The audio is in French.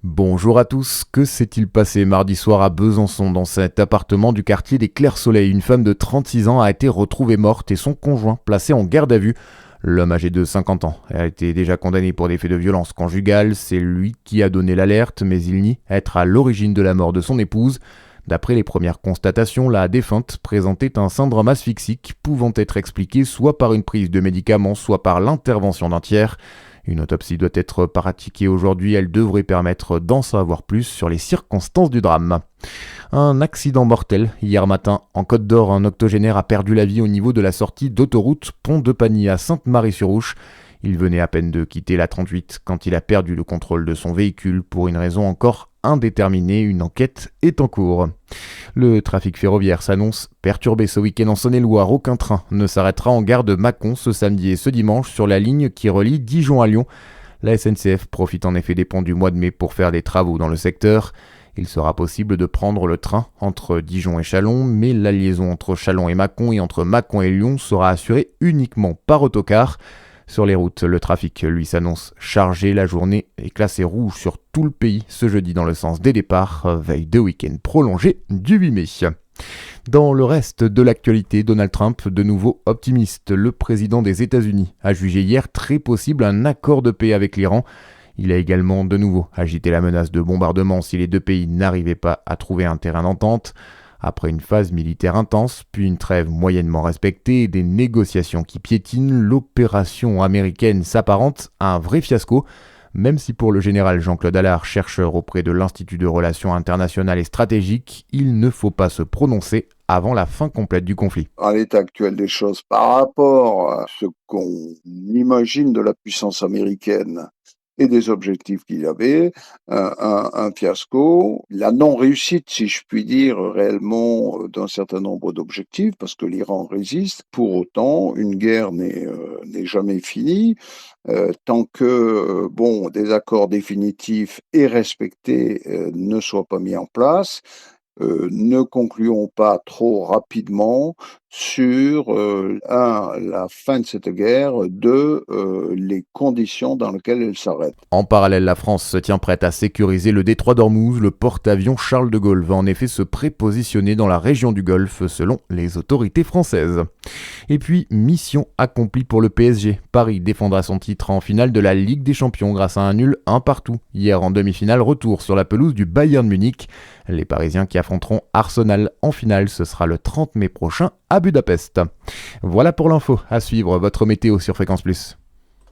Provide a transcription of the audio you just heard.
Bonjour à tous, que s'est-il passé mardi soir à Besançon dans cet appartement du quartier des Clairs-Soleil? Une femme de 36 ans a été retrouvée morte et son conjoint placé en garde à vue. L'homme âgé de 50 ans a été déjà condamné pour des faits de violence conjugale. C'est lui qui a donné l'alerte, mais il nie être à l'origine de la mort de son épouse. D'après les premières constatations, la défunte présentait un syndrome asphyxique pouvant être expliqué soit par une prise de médicaments, soit par l'intervention d'un tiers. Une autopsie doit être pratiquée aujourd'hui, elle devrait permettre d'en savoir plus sur les circonstances du drame. Un accident mortel hier matin en Côte d'Or, un octogénaire a perdu la vie au niveau de la sortie d'autoroute Pont de Pagny à Sainte-Marie-sur-Ouche. Il venait à peine de quitter la 38 quand il a perdu le contrôle de son véhicule pour une raison encore indéterminée. Une enquête est en cours. Le trafic ferroviaire s'annonce perturbé ce week-end en Saône-et-Loire. Aucun train ne s'arrêtera en gare de Mâcon ce samedi et ce dimanche sur la ligne qui relie Dijon à Lyon. La SNCF profite en effet des ponts du mois de mai pour faire des travaux dans le secteur. Il sera possible de prendre le train entre Dijon et Châlons, mais la liaison entre Châlons et Mâcon et entre Mâcon et Lyon sera assurée uniquement par autocar. Sur les routes, le trafic, lui, s'annonce chargé. La journée est classée rouge sur tout le pays ce jeudi dans le sens des départs, veille de week-end prolongé du 8 mai. Dans le reste de l'actualité, Donald Trump, de nouveau optimiste. Le président des États-Unis a jugé hier très possible un accord de paix avec l'Iran. Il a également de nouveau agité la menace de bombardement si les deux pays n'arrivaient pas à trouver un terrain d'entente. Après une phase militaire intense, puis une trêve moyennement respectée et des négociations qui piétinent, l'opération américaine s'apparente à un vrai fiasco, même si pour le général Jean-Claude Allard, chercheur auprès de l'Institut de Relations internationales et stratégiques, il ne faut pas se prononcer avant la fin complète du conflit. À l'état actuel des choses, par rapport à ce qu'on imagine de la puissance américaine et des objectifs qu'il y avait, un fiasco, la non-réussite, si je puis dire, réellement d'un certain nombre d'objectifs, parce que l'Iran résiste. Pour autant, une guerre n'est jamais finie. Tant que des accords définitifs et respectés ne soient pas mis en place, ne concluons pas trop rapidement sur la fin de cette guerre, les conditions dans lesquelles elle s'arrête. En parallèle, la France se tient prête à sécuriser le détroit d'Ormuz. Le porte-avions Charles de Gaulle va en effet se prépositionner dans la région du Golfe selon les autorités françaises. Et puis, mission accomplie pour le PSG. Paris défendra son titre en finale de la Ligue des Champions grâce à un nul 1 partout. Hier en demi-finale, retour sur la pelouse du Bayern Munich. Les Parisiens qui affronteront Arsenal en finale, ce sera le 30 mai prochain à Budapest. Voilà pour l'info. À suivre votre météo sur Fréquence Plus.